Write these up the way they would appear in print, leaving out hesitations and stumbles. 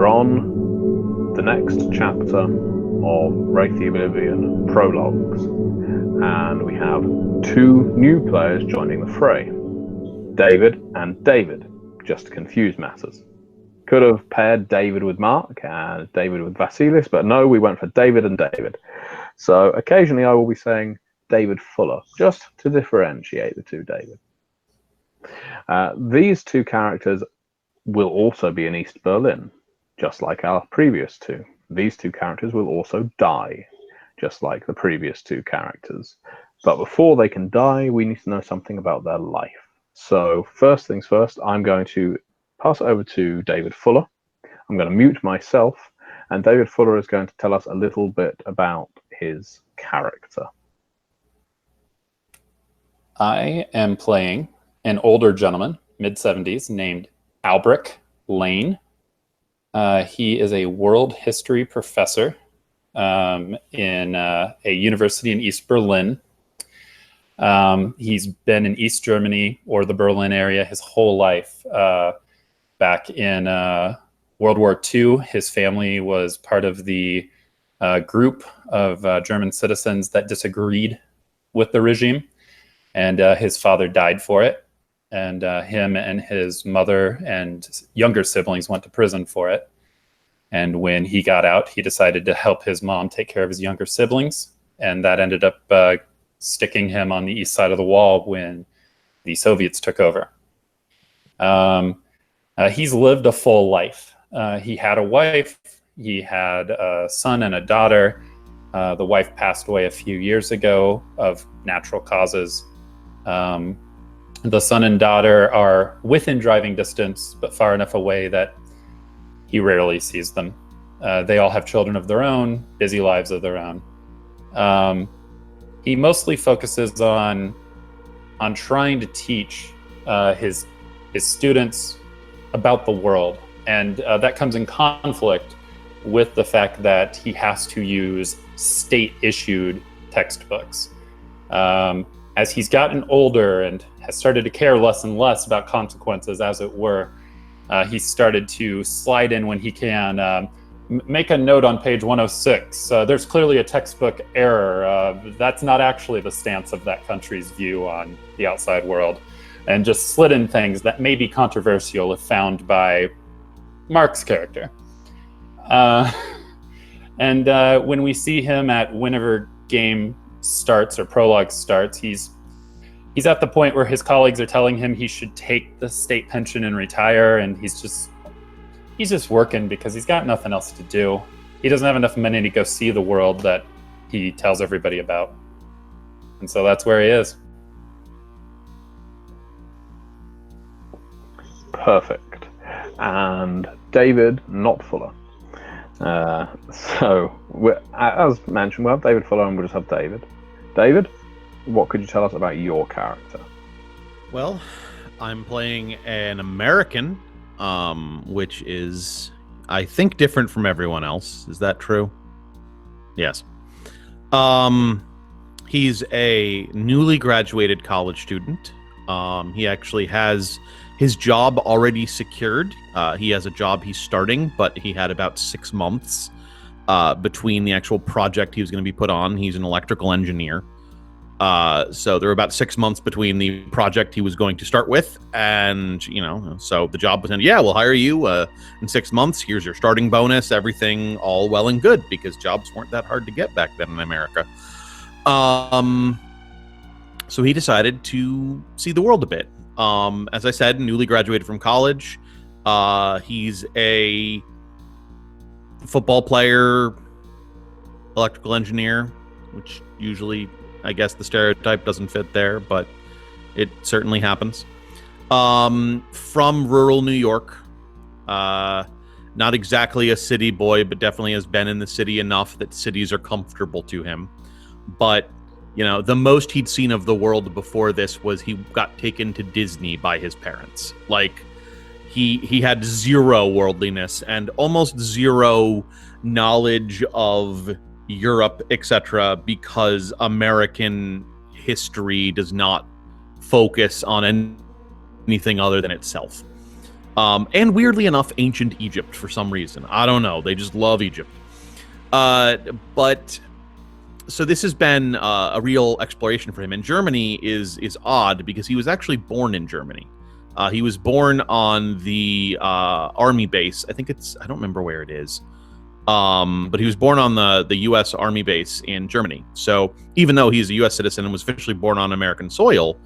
we're on the next chapter of Wraith the Oblivion Prologues, and we have two new players joining the fray. David and David, just to confuse matters. Could have paired David with Mark and David with Vasilis, but no, we went for David and David. So occasionally I will be saying David Fuller, just to differentiate the two David. These two characters will also be in East Berlin, just like our previous two. These two characters will also die, just like the previous two characters. But before they can die, we need to know something about their life. So first things first, I'm going to pass it over to David Fuller. I'm going to mute myself, and David Fuller is going to tell us a little bit about his character. I am playing an older gentleman, mid-70s, named Albricht Lane. He is a world history professor in a university in East Berlin. He's been in East Germany or the Berlin area his whole life. Back in World War II, his family was part of the group of German citizens that disagreed with the regime, and his father died for it. And him and his mother and younger siblings went to prison for it. And when he got out, he decided to help his mom take care of his younger siblings. And that ended up sticking him on the east side of the wall when the Soviets took over. He's lived a full life. He had a wife. He had a son and a daughter. The wife passed away a few years ago of natural causes. The son and daughter are within driving distance, but far enough away that he rarely sees them. They all have children of their own, busy lives of their own. He mostly focuses on trying to teach his students about the world, and that comes in conflict with the fact that he has to use state-issued textbooks. As he's gotten older and has started to care less and less about consequences, as it were, he's started to slide in when he can. Make a note on page 106. There's clearly a textbook error. That's not actually the stance of that country's view on the outside world. And just slid in things that may be controversial if found by Mark's character. And when we see him at whenever game starts or prologue starts, he's at the point where his colleagues are telling him he should take the state pension and retire, and he's just working because he's got nothing else to do. He doesn't have enough money to go see the world that he tells everybody about. And so that's where he is. Perfect. And David, not Fuller. So, as mentioned, we'll have David Fuller and we'll just have David. David, what could you tell us about your character? Well, I'm playing an American, which is, I think, different from everyone else. Is that true? Yes. He's a newly graduated college student. He actually has his job already secured. He has a job he's starting, but he had about 6 months between the actual project he was going to be put on. He's an electrical engineer. So there were about 6 months between the project he was going to start with, and, so the job was in, we'll hire you in 6 months. Here's your starting bonus, everything all well and good, because jobs weren't that hard to get back then in America. So he decided to see the world a bit. As I said, newly graduated from college. He's a football player, electrical engineer, which usually, I guess, the stereotype doesn't fit there, but it certainly happens. From rural New York. Not exactly a city boy, but definitely has been in the city enough that cities are comfortable to him. But, the most he'd seen of the world before this was he got taken to Disney by his parents. Like, he had zero worldliness and almost zero knowledge of Europe, etc., because American history does not focus on anything other than itself. And weirdly enough, ancient Egypt for some reason. I don't know. They just love Egypt. But so this has been a real exploration for him. And Germany is odd because he was actually born in Germany. He was born on the army base. I don't remember where it is. But he was born on the U.S. Army base in Germany. So even though he's a U.S. citizen and was officially born on American soil,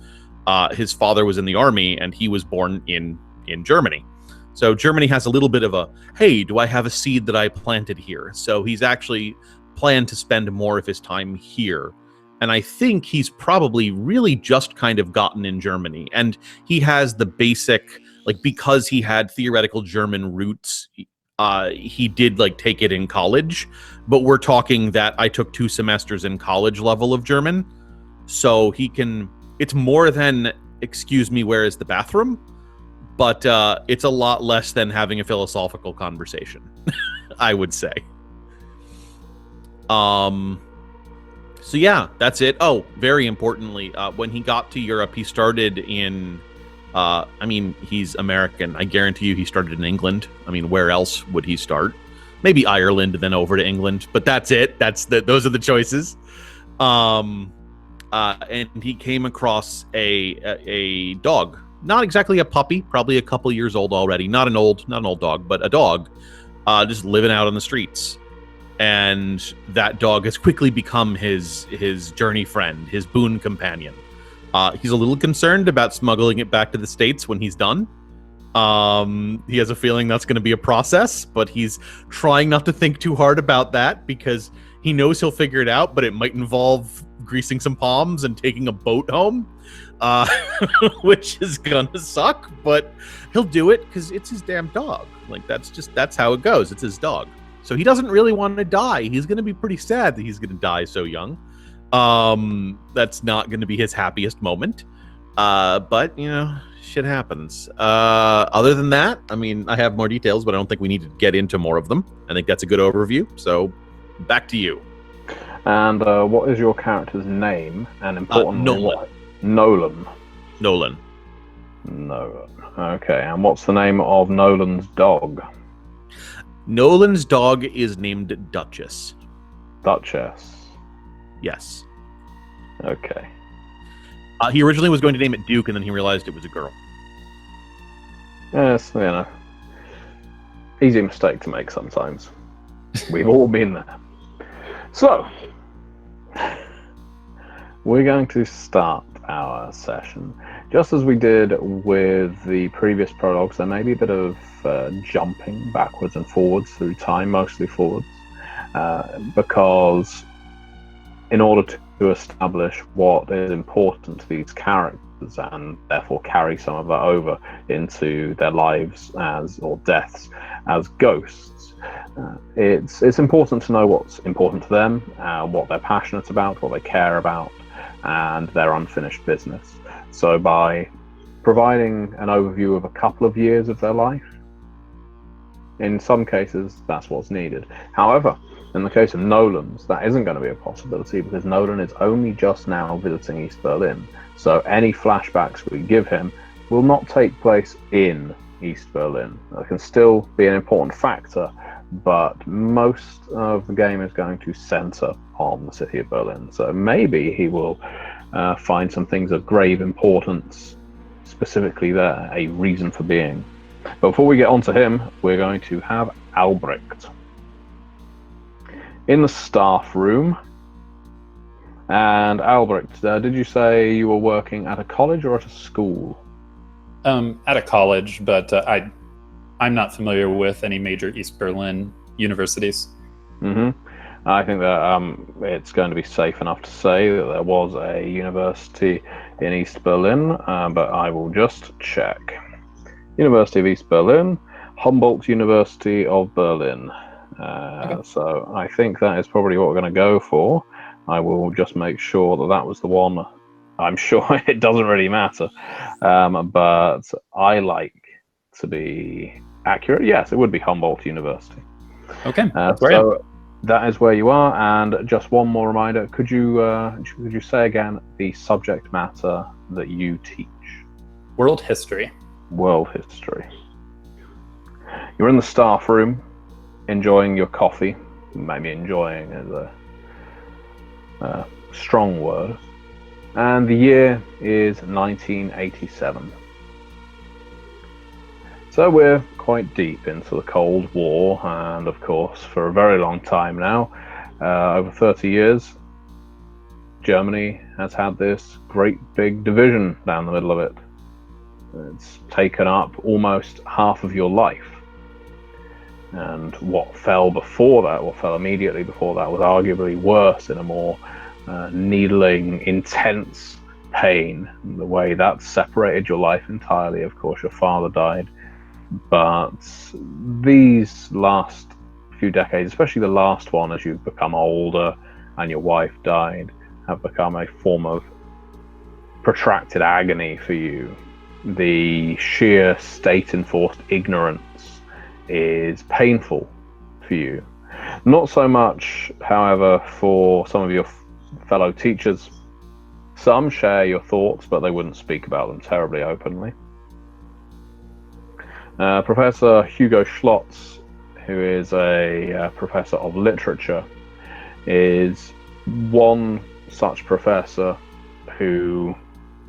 his father was in the army and he was born in Germany. So Germany has a little bit of a, hey, do I have a seed that I planted here? So he's actually planned to spend more of his time here. And I think he's probably really just kind of gotten in Germany. And he has the basic, like, because he had theoretical German roots, he did like take it in college, but we're talking that I took 2 semesters in college level of German. So it's more than, excuse me, where is the bathroom? But it's a lot less than having a philosophical conversation, I would say. So yeah, that's it. Oh, very importantly, when he got to Europe, he started in, he's American. I guarantee you he started in England. I mean, where else would he start? Maybe Ireland, then over to England, but that's it. Those are the choices. And he came across a dog. Not exactly a puppy, probably a couple years old already. Not an old dog, but a dog, just living out on the streets. And that dog has quickly become his journey friend, his boon companion. He's a little concerned about smuggling it back to the States when he's done. He has a feeling that's going to be a process, but he's trying not to think too hard about that because he knows he'll figure it out, but it might involve greasing some palms and taking a boat home. Which is gonna suck, but he'll do it because it's his damn dog. Like, that's how it goes. It's his dog. So he doesn't really want to die. He's gonna be pretty sad that he's gonna die so young. That's not gonna be his happiest moment. But shit happens. Other than that, I mean, I have more details, but I don't think we need to get into more of them. I think that's a good overview. So back to you. And what is your character's name? And importantly, Nolan. Nolan. Okay, and what's the name of Nolan's dog? Nolan's dog is named Duchess. Duchess. Yes. Okay. He originally was going to name it Duke, and then he realized it was a girl. Yes, easy mistake to make sometimes. We've all been there. So, we're going to start our session. Just as we did with the previous prologues, there may be a bit of jumping backwards and forwards through time, mostly forwards, because in order to establish what is important to these characters and therefore carry some of that over into their lives or deaths as ghosts, it's important to know what's important to them, what they're passionate about, what they care about, and their unfinished business. So by providing an overview of a couple of years of their life, in some cases that's what's needed. However, in the case of Nolan's, that isn't going to be a possibility because Nolan is only just now visiting East Berlin. So any flashbacks we give him will not take place in East Berlin. That can still be an important factor, but most of the game is going to center on the city of Berlin. So maybe he will find some things of grave importance specifically there, a reason for being. But before we get on to him, we're going to have Albricht in the staff room. And Albricht, did you say you were working at a college or at a school? At a college, but I'm not familiar with any major East Berlin universities. I think that it's going to be safe enough to say that there was a university in East Berlin, but I will just check. University of East Berlin, Humboldt University of Berlin. Okay. So I think that is probably what we're going to go for. I will just make sure that that was the one. I'm sure it doesn't really matter, but I like to be accurate. Yes, it would be Humboldt University. Okay, so that is where you are. And just one more reminder: could you say again the subject matter that you teach? World history. World history. You're in the staff room, enjoying your coffee. Maybe enjoying is a strong word. And the year is 1987. So we're quite deep into the Cold War, and of course, for a very long time now, over 30 years, Germany has had this great big division down the middle of it. It's taken up almost half of your life. And what fell immediately before that, was arguably worse, in a more needling, intense pain. The way that separated your life entirely. Of course, your father died. But these last few decades, especially the last one, as you've become older and your wife died, have become a form of protracted agony for you. The sheer state-enforced ignorance is painful for you. Not so much, however, for some of your fellow teachers. Some share your thoughts, but they wouldn't speak about them terribly openly. Professor Hugo Schlotz, who is a professor of literature, is one such professor who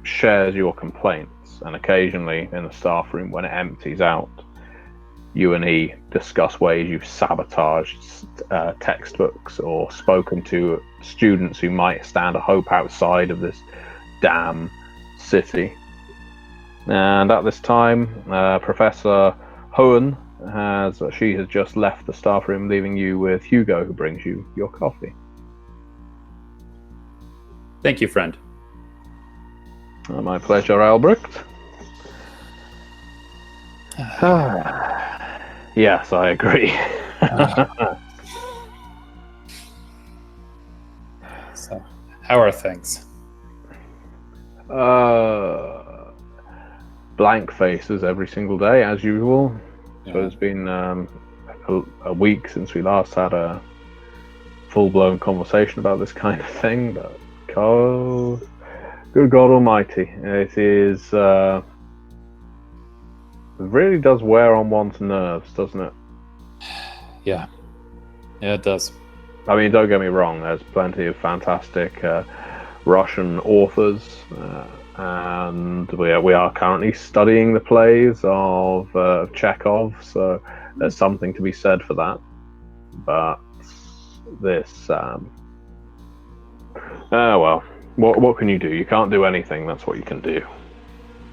shares your complaints, and occasionally in the staff room, when it empties out, you and he discuss ways you've sabotaged textbooks or spoken to students who might stand a hope outside of this damn city. And at this time, Professor Hohen has just left the staff room, leaving you with Hugo, who brings you your coffee. Thank you, friend. My pleasure, Albricht. Yes, I agree. So, how are things? Blank faces every single day, as usual. Yeah. So it's been a week since we last had a full-blown conversation about this kind of thing, but good God Almighty, it is it really does wear on one's nerves, doesn't it? Yeah, it does. I mean, don't get me wrong, there's plenty of fantastic Russian authors, and we are currently studying the plays of Chekhov, so there's something to be said for that. But this, well, what can you do? You can't do anything. That's what you can do.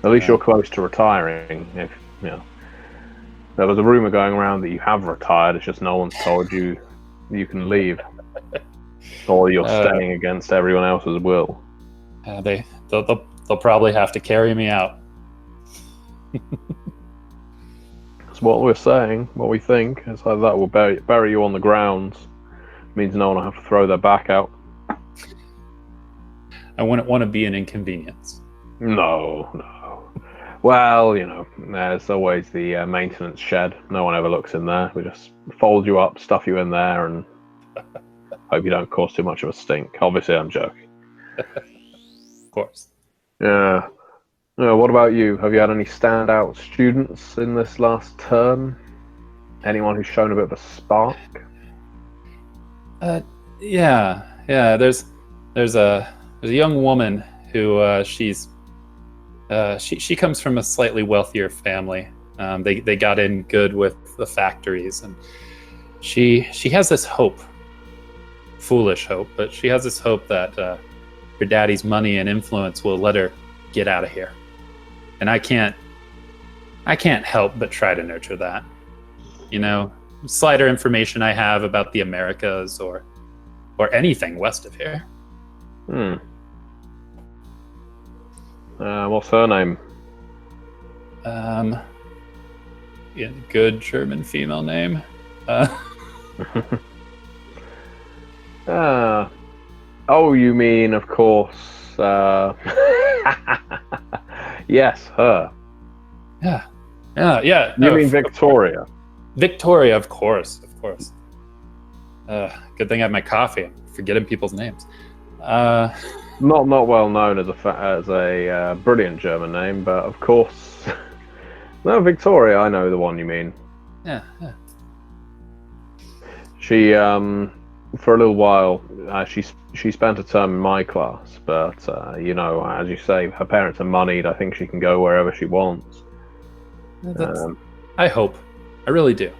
At least you're close to retiring. If you know, there was a rumor going around that you have retired. It's just no one's told you you can leave, or you're staying against everyone else's will. They'll probably have to carry me out. That's what we're saying. What we think is like that will bury you on the grounds. Means no one will have to throw their back out. I wouldn't want to be an inconvenience. No. Well, you know, there's always the maintenance shed. No one ever looks in there. We just fold you up, stuff you in there, and hope you don't cause too much of a stink. Obviously, I'm joking. Of course. Yeah. What about you? Have you had any standout students in this last term? Anyone who's shown a bit of a spark? Yeah. There's a young woman who she comes from a slightly wealthier family. They got in good with the factories, and she has this hope, foolish hope, but she has this hope that her daddy's money and influence will let her get out of here. And I can't help but try to nurture that. You know, slighter information I have about the Americas or anything west of here. What's her name? Good German female name. Oh, you mean, of course. Yes, her. Yeah. You mean Victoria? Victoria, of course. Good thing I have my coffee. I'm forgetting people's names. Not well known as a brilliant German name, but of course. No, Victoria, I know the one you mean. Yeah. She for a little while she spent a term in my class, but you know, as you say, her parents are moneyed. I think she can go wherever she wants. I hope. I really do.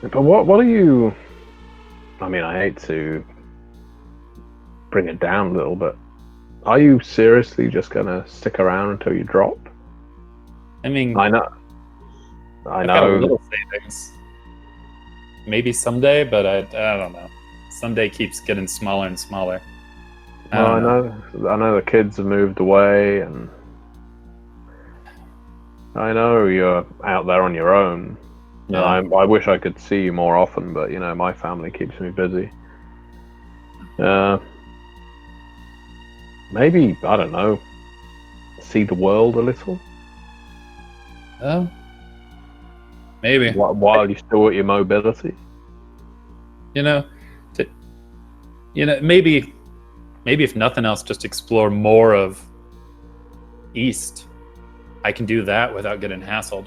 But what are you? I mean, I hate to bring it down a little, but are you seriously just gonna stick around until you drop? I mean, I know. I've got a little savings. Maybe someday, but I don't know. Someday keeps getting smaller and smaller. Well, I know the kids have moved away, and I know you're out there on your own. Yeah. I wish I could see you more often, but you know, my family keeps me busy. Maybe, I don't know, see the world a little Maybe. while you're still at your mobility. You know, maybe if nothing else, just explore more of East. I can do that without getting hassled.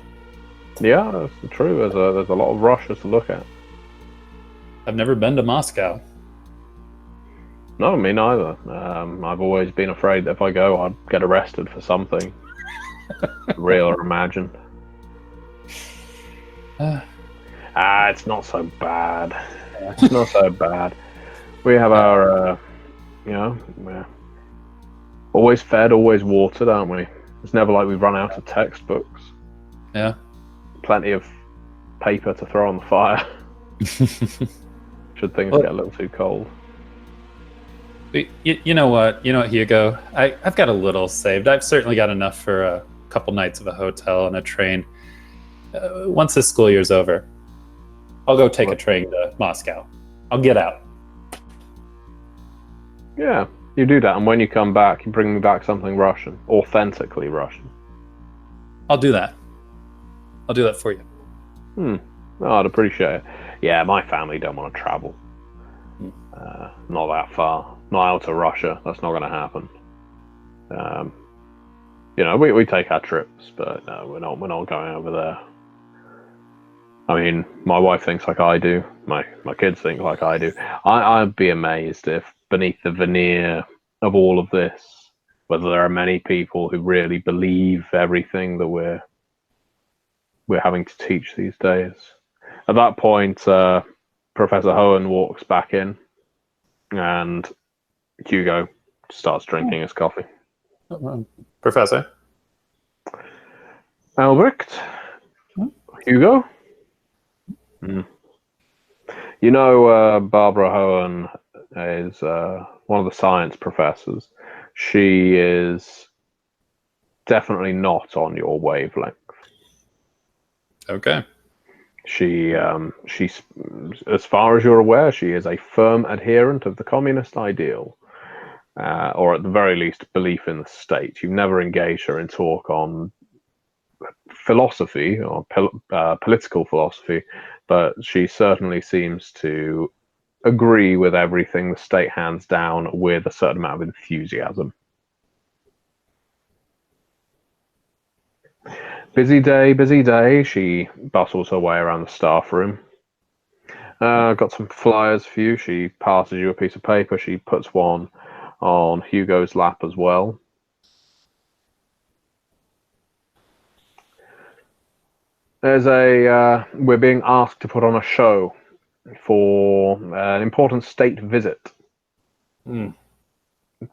Yeah, that's true. There's a lot of Russia to look at. I've never been to Moscow. No, me neither. I've always been afraid that if I go, I'd get arrested for something, real or imagined. It's not so bad. It's not so bad. We have our, you know, we're always fed, always watered, aren't we? It's never like we've run out of textbooks. Yeah. Plenty of paper to throw on the fire. Should things get a little too cold. You know what, Hugo? I've got a little saved. I've certainly got enough for a couple nights of a hotel and a train. Once this school year's over, I'll go take a train to Moscow. I'll get out. Yeah, you do that, and when you come back, you bring me back something Russian, authentically Russian. I'll do that. I'll do that for you. Oh, I'd appreciate it. Yeah, my family don't want to travel. Not that far. Not out to Russia. That's not going to happen. You know, we take our trips, but no, we're not going over there. I mean, my wife thinks like I do. My kids think like I do. I'd be amazed if beneath the veneer of all of this, whether there are many people who really believe everything that we're having to teach these days. At that point, Professor Hohen walks back in, and Hugo starts drinking his coffee. Professor? Albricht? Hugo? You know, Barbara Hohen is one of the science professors. She is definitely not on your wavelength. Okay. She's, as far as you're aware, she is a firm adherent of the communist ideal, or at the very least, belief in the state. You've never engaged her in talk on philosophy or political philosophy, but she certainly seems to agree with everything the state hands down with a certain amount of enthusiasm. Busy day. She bustles her way around the staff room. Got some flyers for you. She passes you a piece of paper. She puts one on Hugo's lap as well. We're being asked to put on a show for an important state visit.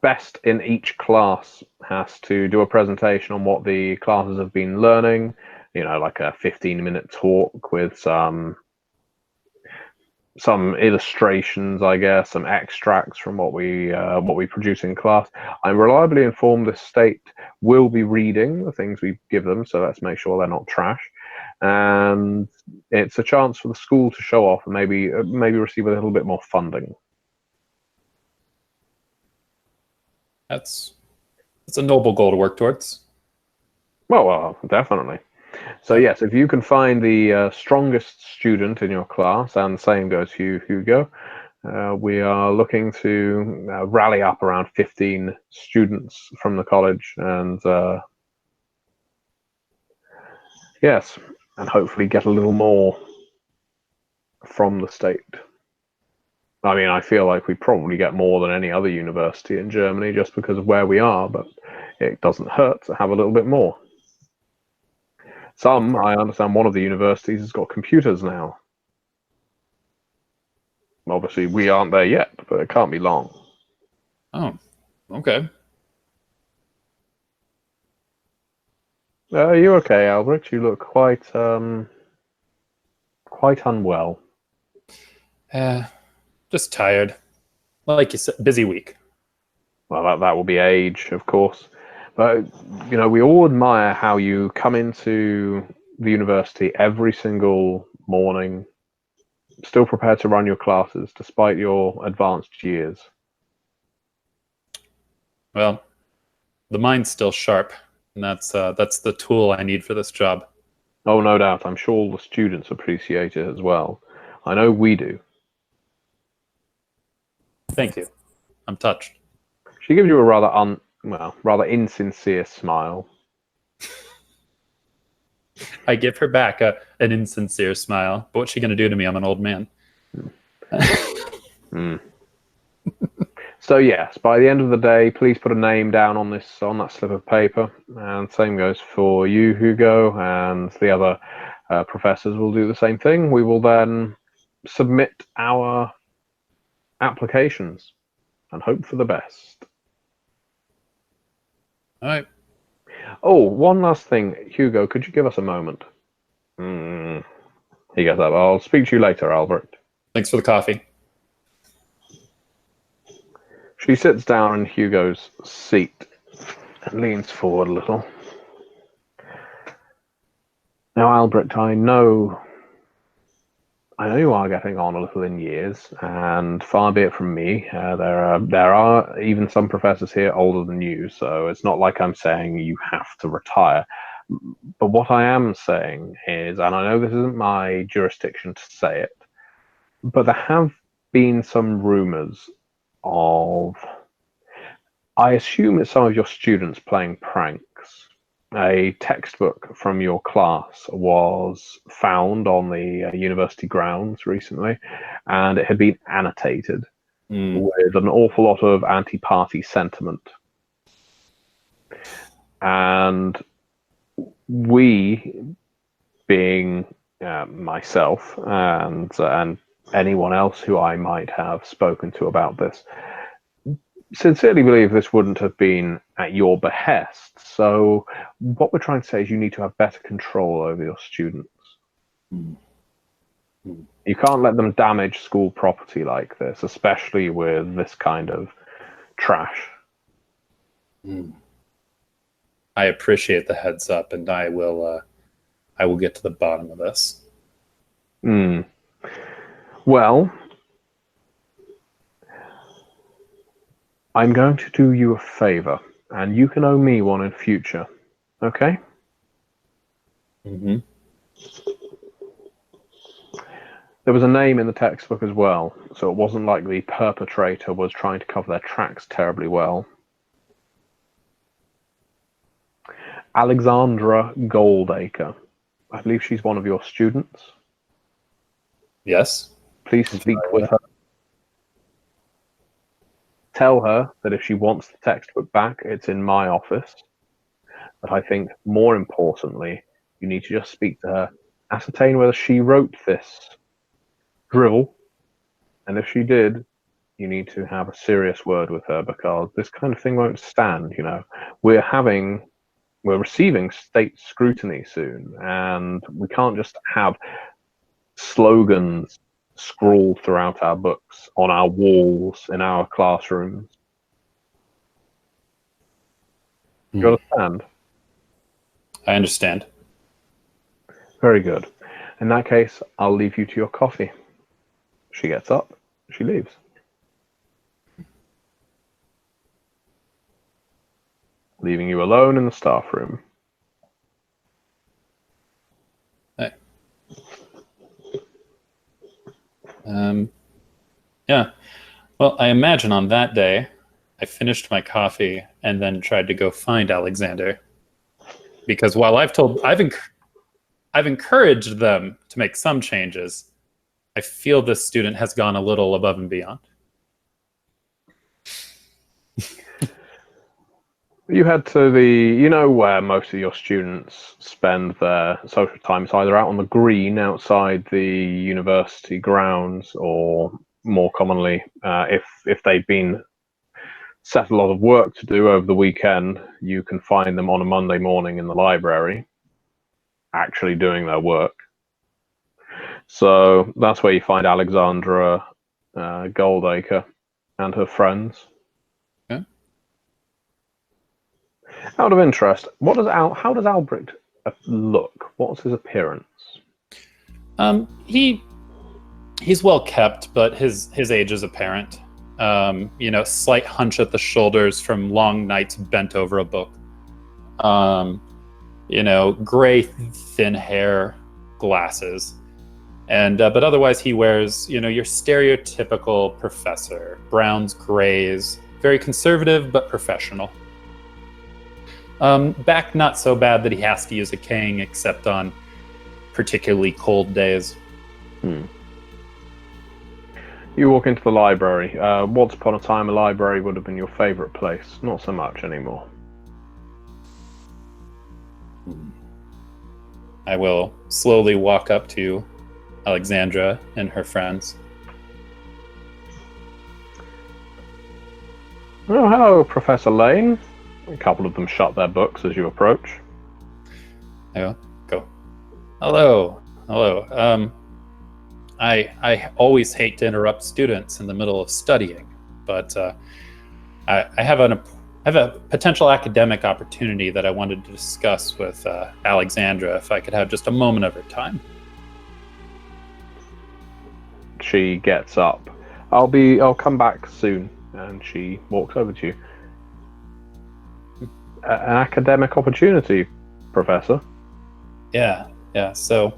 Best in each class has to do a presentation on what the classes have been learning, you know, like a 15-minute talk with some illustrations, I guess, some extracts from what we produce in class. I'm reliably informed the state will be reading the things we give them, so let's make sure they're not trash. And it's a chance for the school to show off and maybe receive a little bit more funding. That's a noble goal to work towards. Well, definitely. So yes, if you can find the strongest student in your class, and the same goes for Hugo, we are looking to rally up around 15 students from the college and Yes, and hopefully get a little more from the state. I mean, I feel like we probably get more than any other university in Germany just because of where we are, but it doesn't hurt to have a little bit more. I understand one of the universities has got computers now. Obviously, we aren't there yet, but it can't be long. Oh, okay. Are you okay, Albricht? You look quite unwell. Just tired. Like you said, busy week. Well, that will be age, of course. But, we all admire how you come into the university every single morning, still prepared to run your classes despite your advanced years. Well, the mind's still sharp, and that's the tool I need for this job. Oh, no doubt. I'm sure all the students appreciate it as well. I know we do. Thank you. I'm touched. She gives you a rather insincere smile. I give her back an insincere smile. But what's she going to do to me? I'm an old man. So yes, by the end of the day, please put a name down on that slip of paper, and same goes for you, Hugo, and the other professors will do the same thing. We will then submit our applications and hope for the best. All right. Oh, one last thing, Hugo, could you give us a moment? He gets up. I'll speak to you later, Albricht. Thanks for the coffee. She sits down in Hugo's seat and leans forward a little. Now, Albricht, I know you are getting on a little in years, and far be it from me. There are even some professors here older than you, so it's not like I'm saying you have to retire. But what I am saying is, and I know this isn't my jurisdiction to say it, but there have been some rumors of, I assume it's some of your students playing pranks. A textbook from your class was found on the university grounds recently, and it had been annotated with an awful lot of anti-party sentiment. And we, being myself and anyone else who I might have spoken to about this, sincerely believe this wouldn't have been at your behest. So what we're trying to say is you need to have better control over your students. You can't let them damage school property like this, especially with this kind of trash. I appreciate the heads up, and I will get to the bottom of this. Well, I'm going to do you a favor, and you can owe me one in future. Okay? Mm-hmm. There was a name in the textbook as well, so it wasn't like the perpetrator was trying to cover their tracks terribly well. Alexandra Goldacre. I believe she's one of your students. Yes. Please speak with her. Tell her that if she wants the textbook back, it's in my office. But I think more importantly, you need to just speak to her, ascertain whether she wrote this drivel, and if she did, you need to have a serious word with her, because this kind of thing won't stand. We're receiving state scrutiny soon, and we can't just have slogans scrawled throughout our books, on our walls, in our classrooms. You understand? I understand. Very good. In that case, I'll leave you to your coffee. She gets up. She leaves. Leaving you alone in the staff room. Hey. Yeah. Well, I imagine on that day, I finished my coffee and then tried to go find Alexander. Because while I've encouraged them to make some changes. I feel this student has gone a little above and beyond. You head to where most of your students spend their social time. It's either out on the green outside the university grounds, or more commonly, if they've been set a lot of work to do over the weekend, you can find them on a Monday morning in the library, actually doing their work. So that's where you find Alexandra Goldacre and her friends. Okay. Out of interest, how does Albricht look? What's his appearance? He's well kept, but his age is apparent. Slight hunch at the shoulders from long nights bent over a book. Gray, thin hair, glasses. And but otherwise he wears, your stereotypical professor, browns, grays, very conservative but professional. Back not so bad that he has to use a cane except on particularly cold days. You walk into the library. Once upon a time, a library would have been your favorite place. Not so much anymore. I will slowly walk up to Alexandra and her friends. Oh, hello, Professor Lane. A couple of them shut their books as you approach. I go. Hello. I always hate to interrupt students in the middle of studying, but I have a potential academic opportunity that I wanted to discuss with Alexandra, if I could have just a moment of her time. She gets up. I'll come back soon, and she walks over to you. An academic opportunity, Professor. Yeah. So,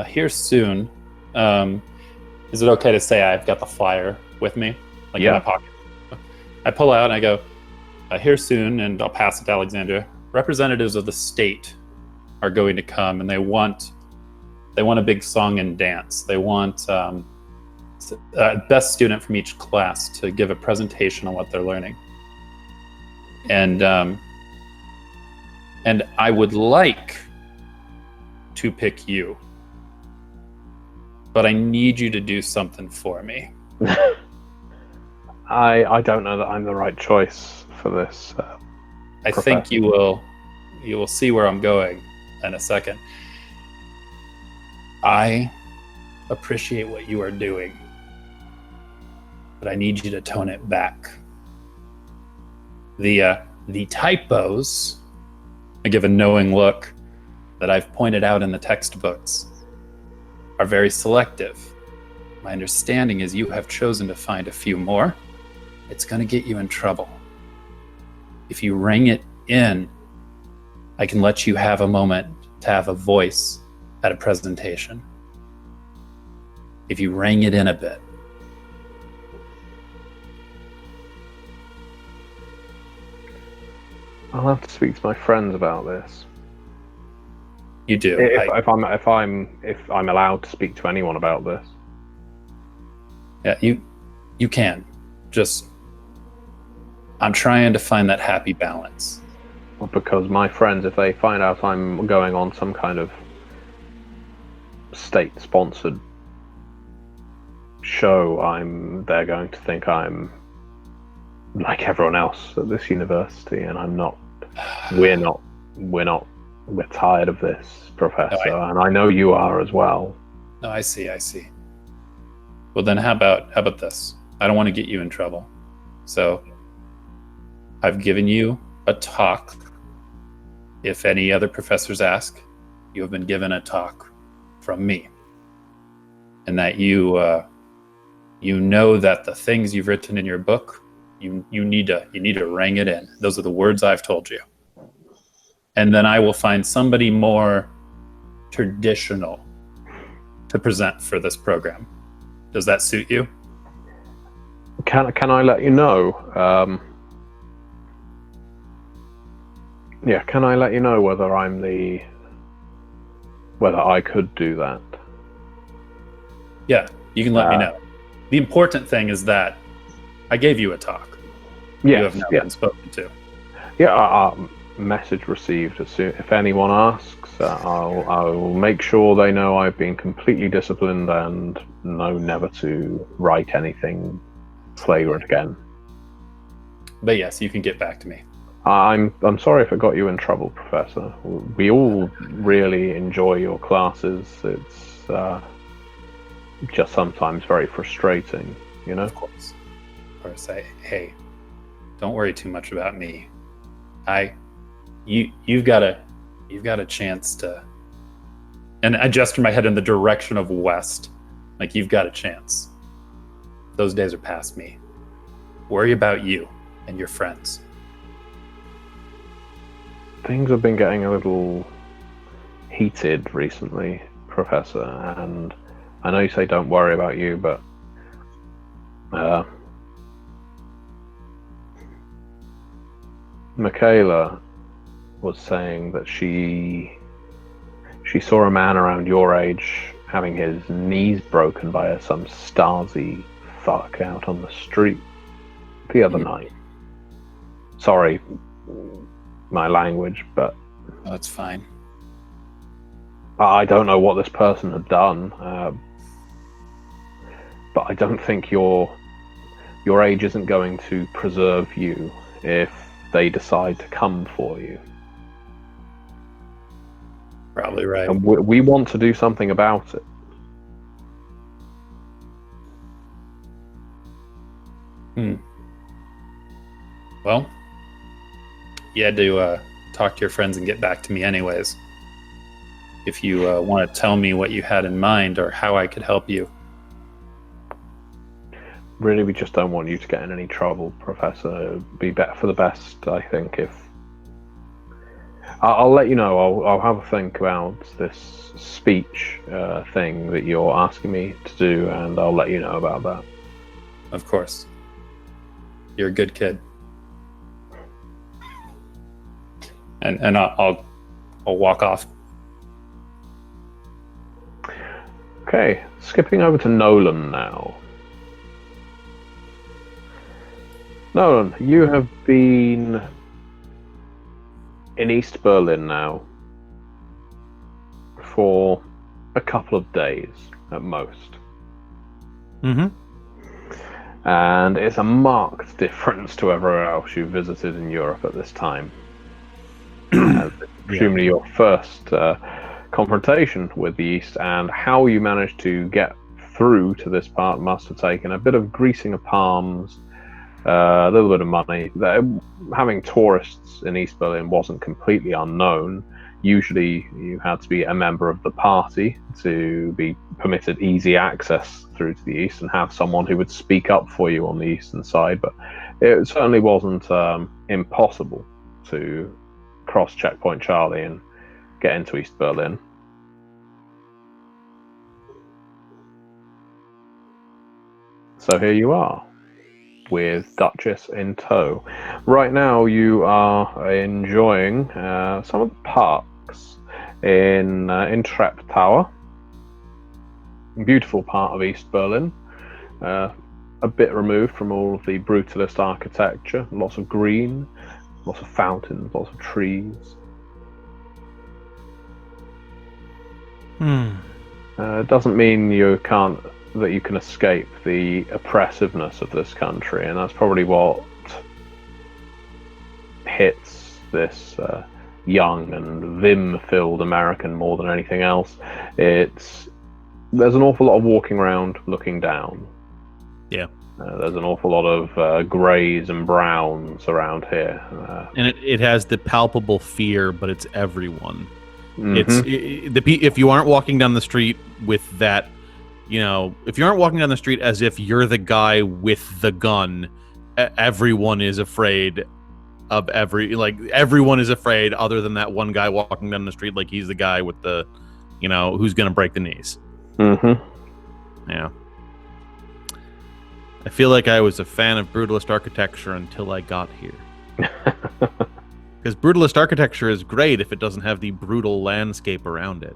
here soon. Is it okay to say I've got the flyer with me, in my pocket? I pull out and I go, here soon, and I'll pass it to Alexandra. Representatives of the state are going to come, and they want a big song and dance. They want best student from each class to give a presentation on what they're learning. And I would like to pick you, but I need you to do something for me. I don't know that I'm the right choice for this. I think you will see where I'm going in a second. I appreciate what you are doing, but I need you to tone it back. The typos, I give a knowing look, that I've pointed out in the textbooks are very selective. My understanding is you have chosen to find a few more. It's going to get you in trouble. If you ring it in, I can let you have a moment to have a voice at a presentation. If you ring it in a bit. I'll have to speak to my friends about this. You do. If I'm allowed to speak to anyone about this. Yeah, you can. Just, I'm trying to find that happy balance. Because my friends, if they find out I'm going on some kind of state-sponsored show, they're going to think I'm like everyone else at this university, and I'm not. We're tired of this, Professor, and I know you are as well. No, I see. Well, then how about this? I don't want to get you in trouble. So I've given you a talk. If any other professors ask, you have been given a talk from me. And that you know that the things you've written in your book, you need to ring it in. Those are the words I've told you. And then I will find somebody more traditional to present for this program. Does that suit you? Can I let you know? Can I let you know whether I'm the whether I could do that. Yeah, you can let me know. The important thing is that I gave you a talk. Yes, You have now been spoken to. Yeah, message received. As soon, if anyone asks, I'll make sure they know I've been completely disciplined and know never to write anything flagrant again. But yes, you can get back to me. I'm sorry if it got you in trouble, Professor. We all really enjoy your classes. It's just sometimes very frustrating, you know? Of course. Hey, don't worry too much about me. You've got a chance to, and I gesture my head in the direction of west, like you've got a chance. Those days are past me. Worry about you and your friends. Things have been getting a little heated recently, Professor, and I know you say don't worry about you, but Michaela was saying that she saw a man around your age having his knees broken by some Stasi fuck out on the street the other night. Sorry, my language, but That's fine. I don't know what this person had done, but I don't think your age isn't going to preserve you if they decide to come for you. Probably right. And we want to do something about it. Well, you had to talk to your friends and get back to me anyways. If you want to tell me what you had in mind or how I could help you. Really, we just don't want you to get in any trouble, Professor. It'd be better for the best, I think, if... I'll let you know. I'll have a think about this speech thing that you're asking me to do, and I'll let you know about that. Of course. You're a good kid. And I'll walk off. Okay, skipping over to Nolan now. Nolan, you have been in East Berlin now for a couple of days at most. Mm-hmm. And it's a marked difference to everywhere else you visited in Europe at this time. Presumably your first confrontation with the East, and how you managed to get through to this part must have taken a bit of greasing of palms, a little bit of money. Having tourists in East Berlin wasn't completely unknown. Usually you had to be a member of the party to be permitted easy access through to the East and have someone who would speak up for you on the Eastern side, but it certainly wasn't impossible to cross Checkpoint Charlie and get into East Berlin. So here you are, with Duchess in tow. Right now you are enjoying some of the parks in Trepp Tower. Beautiful part of East Berlin. A bit removed from all of the brutalist architecture. Lots of green, lots of fountains, lots of trees. It doesn't mean that you can escape the oppressiveness of this country, and that's probably what hits this young and vim-filled American more than anything else. There's an awful lot of walking around looking down. Yeah. There's an awful lot of greys and browns around here. And it has the palpable fear, but it's everyone. Mm-hmm. If you aren't walking down the street with that, if you aren't walking down the street as if you're the guy with the gun, everyone is afraid of everyone is afraid other than that one guy walking down the street like he's the guy with the, who's going to break the knees. Mm-hmm. Yeah. I feel like I was a fan of brutalist architecture until I got here. Because brutalist architecture is great if it doesn't have the brutal landscape around it.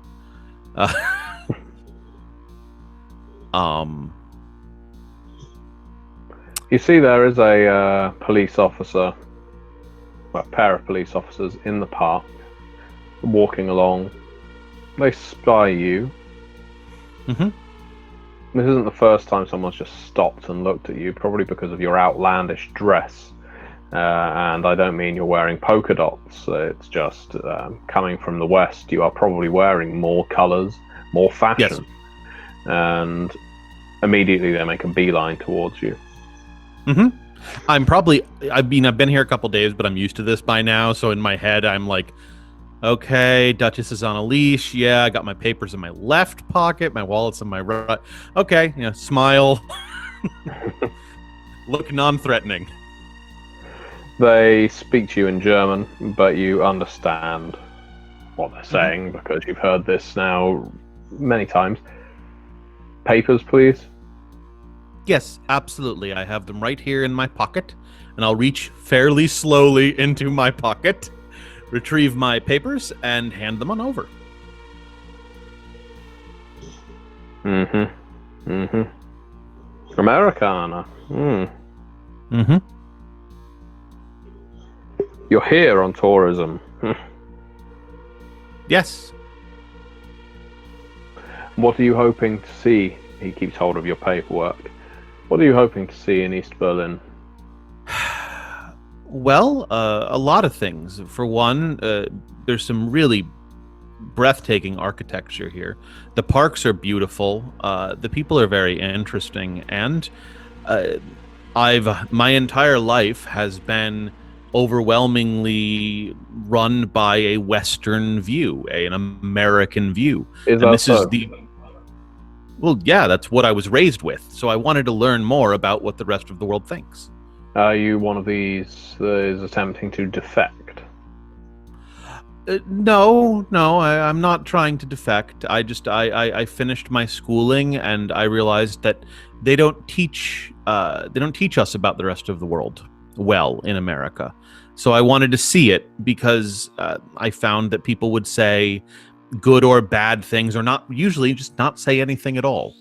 Uh, You see, there is a police officer, well, a pair of police officers in the park, walking along. They spy you. mhm. This isn't the first time someone's just stopped and looked at you, probably because of your outlandish dress. And I don't mean you're wearing polka dots. It's just coming from the West, you are probably wearing more colours, more fashion. Yes. And immediately they make a beeline towards you. Mm-hmm. I've been here a couple days, but I'm used to this by now. So in my head, I'm like, okay, Duchess is on a leash. Yeah, I got my papers in my left pocket. My wallet's in my right. Okay, smile. Look non-threatening. They speak to you in German, but you understand what they're saying because you've heard this now many times. Papers, please. Yes, absolutely. I have them right here in my pocket, and I'll reach fairly slowly into my pocket, retrieve my papers, and hand them on over. Americana. You're here on tourism. Yes. What are you hoping to see? He keeps hold of your paperwork. What are you hoping to see in East Berlin? Well, a lot of things. For one, there's some really breathtaking architecture here. The parks are beautiful. The people are very interesting, and my entire life has been overwhelmingly run by a Western view, an American view. Is that so? Well, yeah, that's what I was raised with. So I wanted to learn more about what the rest of the world thinks. Are you one of these that is attempting to defect? No, I'm not trying to defect. I finished my schooling, and I realized that they don't teach us about the rest of the world well in America. So I wanted to see it because I found that people would say good or bad things, or not usually just not say anything at all.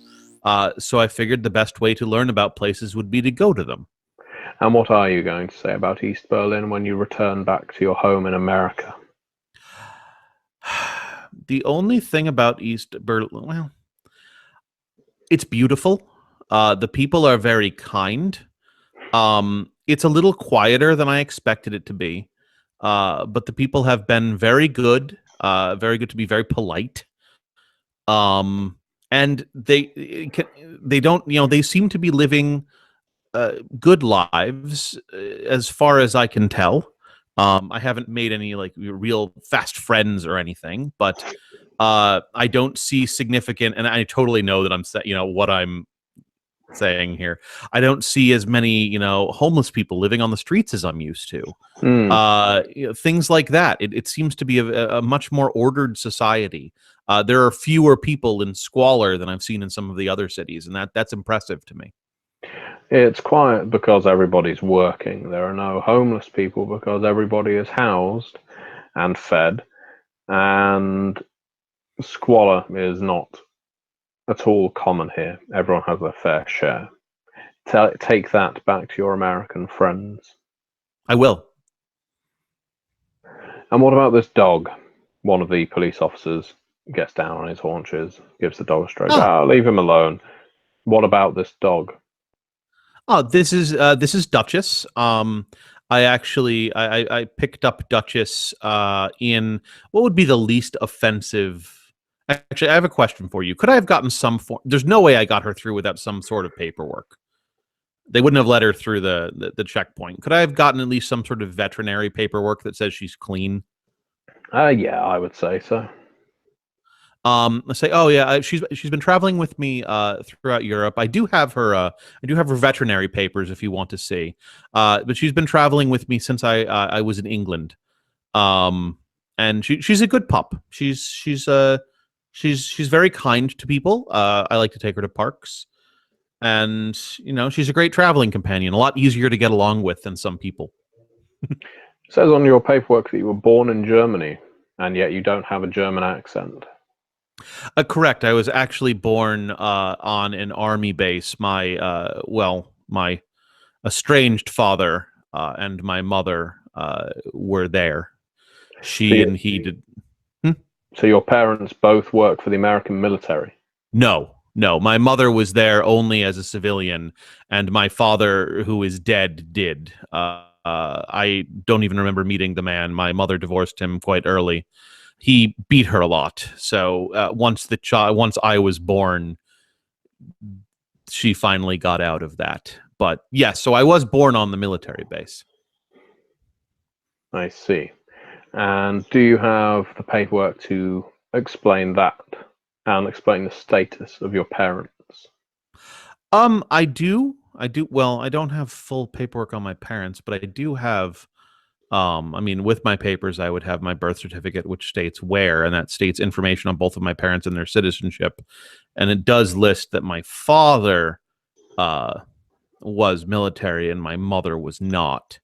So I figured the best way to learn about places would be to go to them. And what are you going to say about East Berlin when you return back to your home in America? The only thing about East Berlin, well, it's beautiful. The people are very kind. It's a little quieter than I expected it to be. But the people have been very good to be very polite. And they don't, they seem to be living good lives as far as I can tell. I haven't made any like real fast friends or anything, but I don't see significant, and I totally know that I'm what I'm saying here. I don't see as many, homeless people living on the streets as I'm used to. Things like that. It seems to be a much more ordered society. There are fewer people in squalor than I've seen in some of the other cities, and that's impressive to me. It's quiet because everybody's working. There are no homeless people because everybody is housed and fed, and squalor is not at all common here. Everyone has their fair share. Take that back to your American friends. I will. And what about this dog? One of the police officers gets down on his haunches, gives the dog a stroke. Leave him alone. What about this dog? Oh, this is Duchess. I picked up Duchess in what would be the least offensive. Actually, I have a question for you. Could I have gotten some form? There's no way I got her through without some sort of paperwork. They wouldn't have let her through the checkpoint. Could I have gotten at least some sort of veterinary paperwork that says she's clean? Yeah, I would say so. Let's say, oh yeah, she's been traveling with me throughout Europe. I do have her veterinary papers if you want to see. But she's been traveling with me since I was in England. And she's a good pup. She's very kind to people. I like to take her to parks, and she's a great traveling companion. A lot easier to get along with than some people. It says on your paperwork that you were born in Germany, and yet you don't have a German accent. Correct. I was actually born on an army base. My estranged father and my mother were there. So, She and he did. so your parents both work for the American military? No, no. My mother was there only as a civilian, and my father, who is dead, did. I don't even remember meeting the man. My mother divorced him quite early. He beat her a lot. So once I was born, she finally got out of that. But yes, so I was born on the military base. I see. And do you have the paperwork to explain that and explain the status of your parents? I do. Well, I don't have full paperwork on my parents, but I do have. I mean, with my papers, I would have my birth certificate, which states where, and that states information on both of my parents and their citizenship. And it does list that my father was military and my mother was not.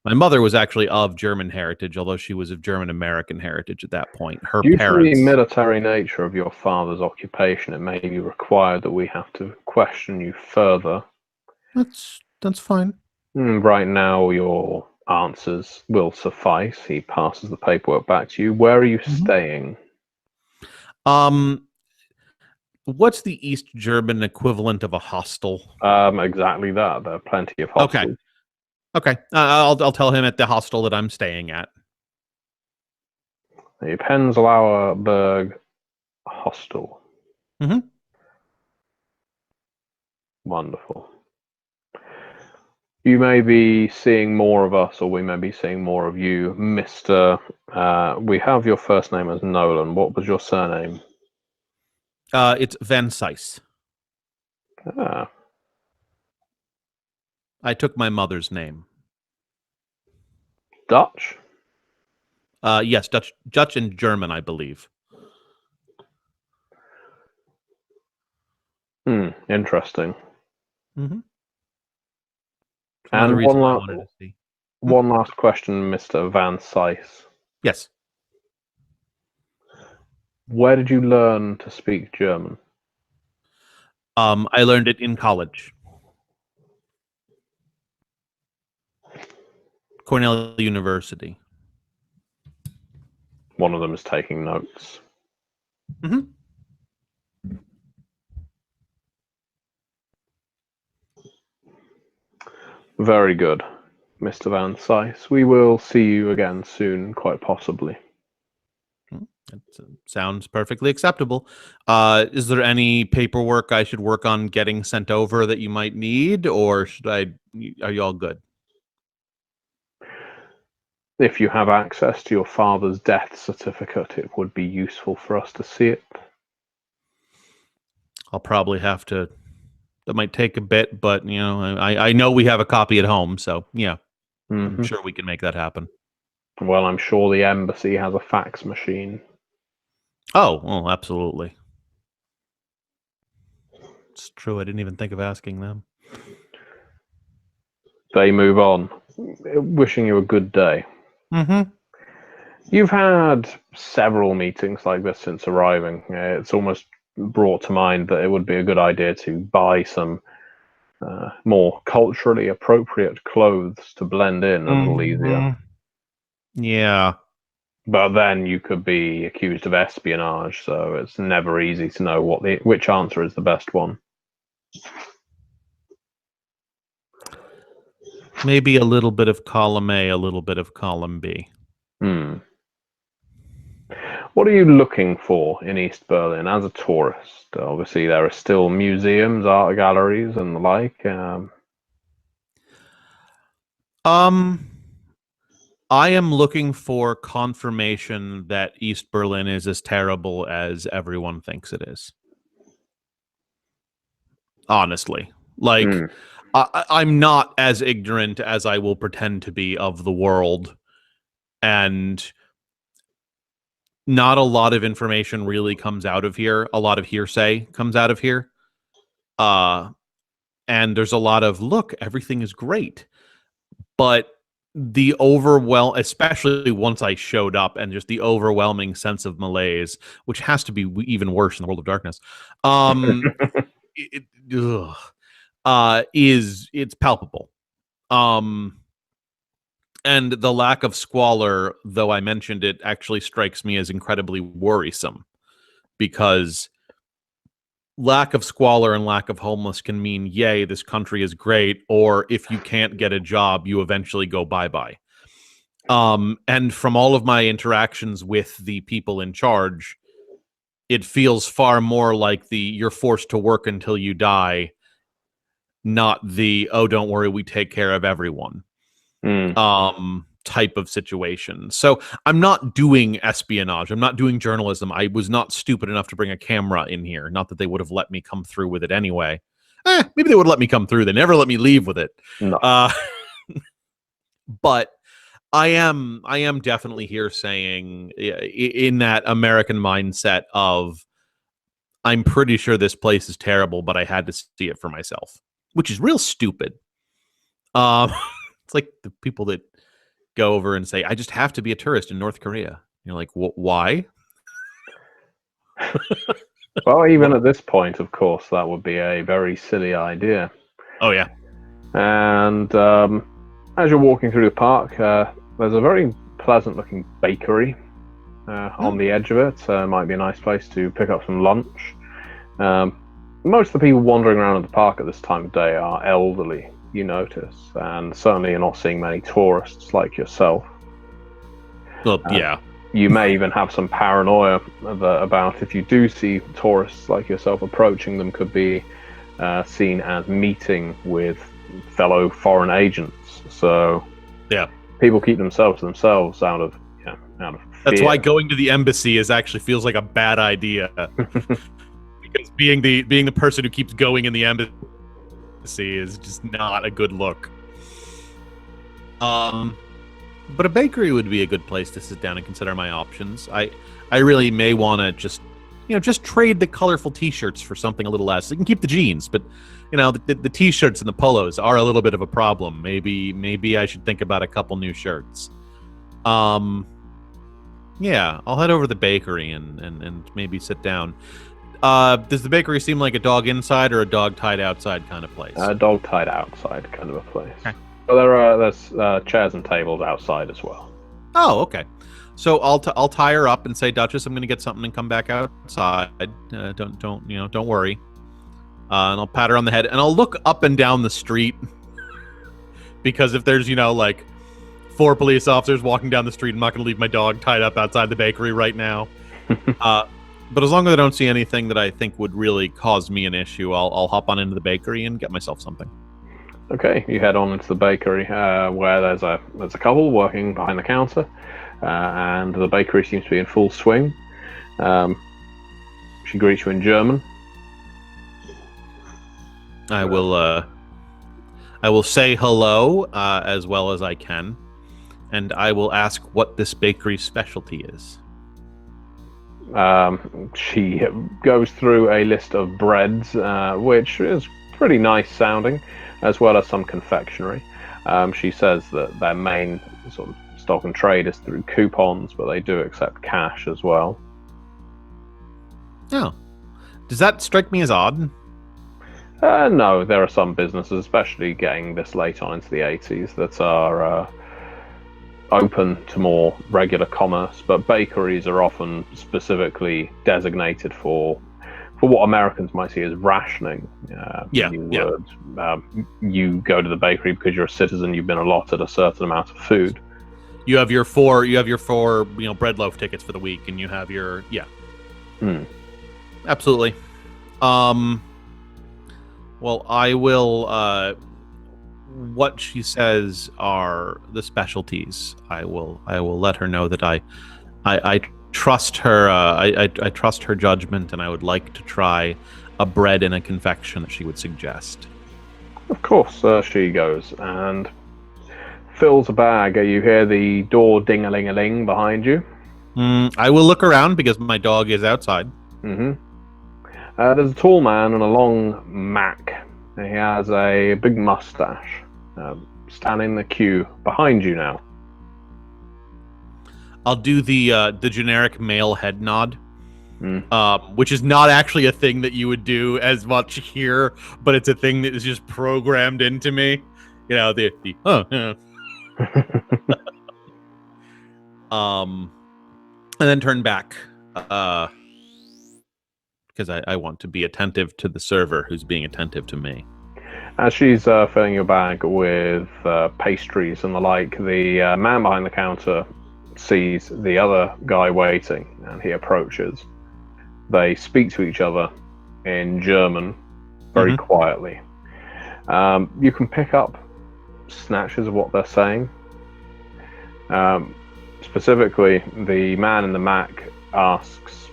My mother was actually of German heritage, although she was of German American heritage at that point. Her Due to the parents. military nature of your father's occupation, it may be required that we have to question you further. That's fine. Right now, your answers will suffice. He passes the paperwork back to you. Where are you staying? What's the East German equivalent of a hostel? Exactly that. There are plenty of hostels. Okay. I'll tell him at the hostel that I'm staying at. The Penzlauer Berg Hostel. Mm-hmm. Wonderful. You may be seeing more of us, or we may be seeing more of you, Mr. We have your first name as Nolan. What was your surname? It's Van Sice. Ah, I took my mother's name. Dutch? Yes, Dutch and German, I believe. Interesting. Mm-hmm. And reason I wanted to see. One last question, Mr. Van Sice. Yes. Where did you learn to speak German? I learned it in college. Cornell University. One of them is taking notes. Mm-hmm. Very good, Mr. Van Sice. We will see you again soon, quite possibly. That sounds perfectly acceptable. Is there any paperwork I should work on getting sent over that you might need, or are you all good? If you have access to your father's death certificate, it would be useful for us to see it. I'll probably have to. That might take a bit, but I know we have a copy at home, so yeah, I'm sure we can make that happen. Well, I'm sure the embassy has a fax machine. Oh, well, absolutely. It's true. I didn't even think of asking them. They move on, wishing you a good day. Mm-hmm. You've had several meetings like this since arriving. It's almost brought to mind that it would be a good idea to buy some more culturally appropriate clothes to blend in a little easier. Yeah. But then you could be accused of espionage, so it's never easy to know which answer is the best one. Maybe a little bit of column A, a little bit of column B. What are you looking for in East Berlin as a tourist? Obviously, there are still museums, art galleries, and the like. I am looking for confirmation that East Berlin is as terrible as everyone thinks it is. Honestly, I'm not as ignorant as I will pretend to be of the world, and not a lot of information really comes out of here. A lot of hearsay comes out of here. And there's a lot of, look, everything is great. But the especially once I showed up, and just the overwhelming sense of malaise, which has to be even worse in the World of Darkness, it's palpable. And the lack of squalor, though I mentioned it, actually strikes me as incredibly worrisome, because lack of squalor and lack of homeless can mean, yay, this country is great, or if you can't get a job, you eventually go bye-bye. And from all of my interactions with the people in charge, it feels far more like the you're forced to work until you die, not the, oh, don't worry, we take care of everyone. Type of situation. So I'm not doing espionage. I'm not doing journalism. I was not stupid enough to bring a camera in here. Not that they would have let me come through with it anyway. Maybe they would let me come through. They never let me leave with it. No. But I am definitely here saying, in that American mindset of, I'm pretty sure this place is terrible, but I had to see it for myself, which is real stupid. It's like the people that go over and say, I just have to be a tourist in North Korea. You're like, why? Well, even at this point, of course, that would be a very silly idea. Oh, yeah. And as you're walking through the park, there's a very pleasant-looking bakery on the edge of it. Might be a nice place to pick up some lunch. Most of the people wandering around in the park at this time of day are elderly, you notice, and certainly you're not seeing many tourists like yourself. Well, yeah. You may even have some paranoia about if you do see tourists like yourself approaching them, could be seen as meeting with fellow foreign agents. So yeah, people keep themselves to themselves out of fear. That's why going to the embassy actually feels like a bad idea. Because being the person who keeps going in the embassy is just not a good look. But a bakery would be a good place to sit down and consider my options. I really may want to just trade the colorful T-shirts for something a little less. You can keep the jeans, but the T-shirts and the polos are a little bit of a problem. Maybe I should think about a couple new shirts. Yeah, I'll head over to the bakery and maybe sit down. Does the bakery seem like a dog inside or a dog tied outside kind of place? A dog tied outside kind of a place. Okay. But there's chairs and tables outside as well. Oh, okay. So I'll tie her up and say, Duchess, I'm going to get something and come back outside. Don't worry. And I'll pat her on the head and I'll look up and down the street because if there's 4 police officers walking down the street, I'm not going to leave my dog tied up outside the bakery right now. But as long as I don't see anything that I think would really cause me an issue, I'll hop on into the bakery and get myself something. Okay, you head on into the bakery where there's a couple working behind the counter, and the bakery seems to be in full swing. She greets you in German. I will say hello as well as I can, and I will ask what this bakery's specialty is. She goes through a list of breads, which is pretty nice sounding, as well as some confectionery. She says that their main sort of stock and trade is through coupons, but they do accept cash as well. Oh. Does that strike me as odd? No, there are some businesses, especially getting this late on into the 80s, that are open to more regular commerce, but bakeries are often specifically designated for what Americans might see as rationing. You go to the bakery because you're a citizen, you've been allotted a certain amount of food. You have your four bread loaf tickets for the week, and you have your Absolutely. Well, I will what she says are the specialties. I will let her know that I trust her. I trust her judgment, and I would like to try a bread and a confection that she would suggest. Of course, she goes and fills a bag. You hear the door ding-a-ling-a-ling behind you. I will look around because my dog is outside. Mm-hmm. There's a tall man and a long Mac. He has a big mustache. stand in the queue behind you now. I'll do the generic male head nod, which is not actually a thing that you would do as much here, but it's a thing that is just programmed into me. You know, the and then turn back, because I want to be attentive to the server who's being attentive to me. As she's filling your bag with pastries and the like, the man behind the counter sees the other guy waiting, and he approaches. They speak to each other in German very quietly. You can pick up snatches of what they're saying. Specifically, the man in the Mac asks,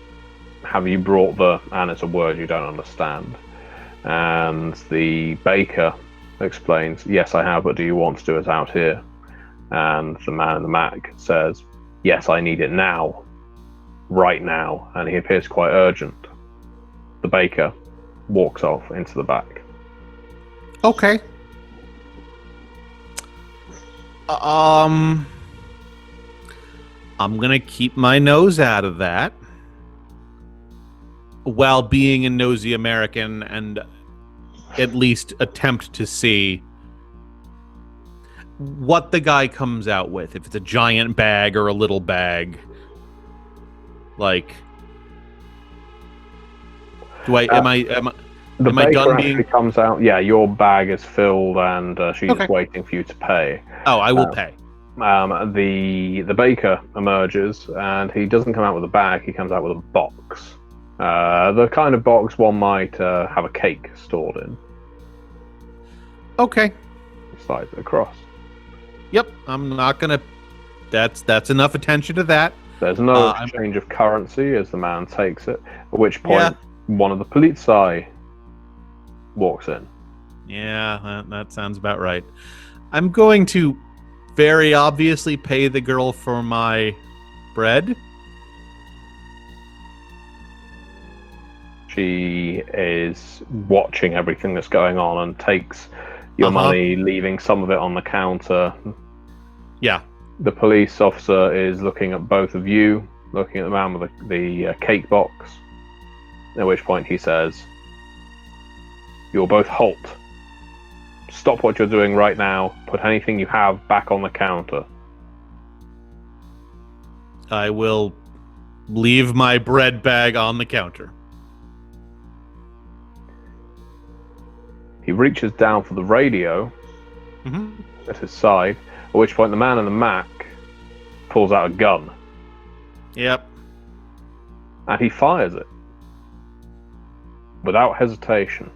"Have you brought the..." and it's a word you don't understand. And the baker explains, "Yes, I have, but do you want to do it out here?" And the man in the Mac says, "Yes, I need it now. Right now." And he appears quite urgent. The baker walks off into the back. Okay. I'm gonna keep my nose out of that while being a nosy American and at least attempt to see what the guy comes out with. If it's a giant bag or a little bag. Like, am I done being... comes out, yeah, your bag is filled and she's waiting for you to pay. Oh, I will pay. The baker emerges and he doesn't come out with a bag, he comes out with a box. The kind of box one might have a cake stored in. Okay. He slides it across. Yep, I'm not gonna... That's enough attention to that. There's no exchange of currency as the man takes it, at which point one of the Polizei walks in. Yeah, that sounds about right. I'm going to very obviously pay the girl for my bread. She is watching everything that's going on and takes your money, leaving some of it on the counter. Yeah. The police officer is looking at both of you, looking at the man with the cake box, at which point he says, "You'll both halt. Stop what you're doing right now. Put anything you have back on the counter." I will leave my bread bag on the counter. He reaches down for the radio at his side, at which point the man in the Mac pulls out a gun. Yep. And he fires it. Without hesitation.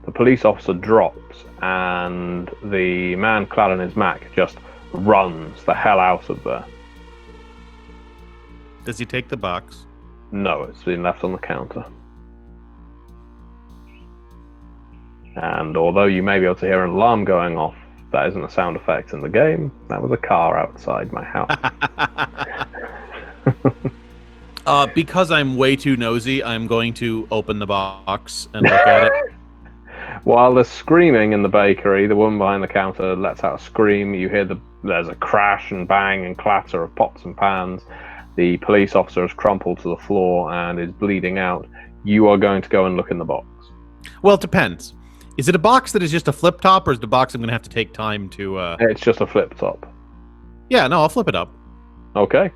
The police officer drops, and the man clad in his Mac just runs the hell out of there. Does he take the box? No, it's been left on the counter. And although you may be able to hear an alarm going off, that isn't a sound effect in the game. That was a car outside my house. Because I'm way too nosy, I'm going to open the box and look at it. While there's screaming in the bakery, the woman behind the counter lets out a scream. You hear there's a crash and bang and clatter of pots and pans. The police officer has crumpled to the floor and is bleeding out. You are going to go and look in the box. Well, it depends. Is it a box that is just a flip top, or is it a box I'm going to have to take time to... It's just a flip top. Yeah, no, I'll flip it up. Okay.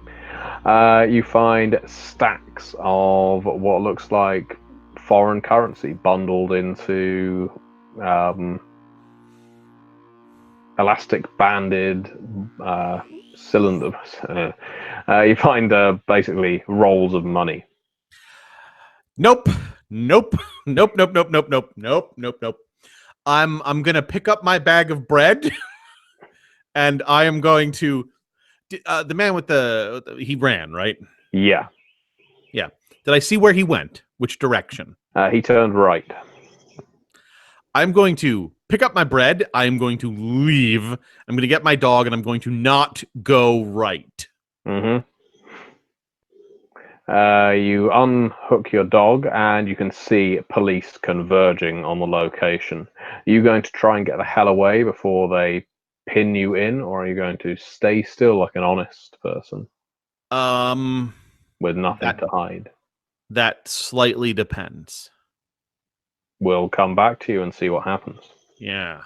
You find stacks of what looks like foreign currency bundled into elastic banded cylinders. You find basically rolls of money. Nope. I'm gonna pick up my bag of bread, and I am going to. The man with he ran, right? Yeah. Yeah. Did I see where he went? Which direction? He turned right. I'm going to pick up my bread. I'm going to leave. I'm going to get my dog, and I'm going to not go right. You unhook your dog, and you can see police converging on the location. Are you going to try and get the hell away before they pin you in, or are you going to stay still like an honest person with nothing to hide? That slightly depends. We'll come back to you and see what happens. Yeah.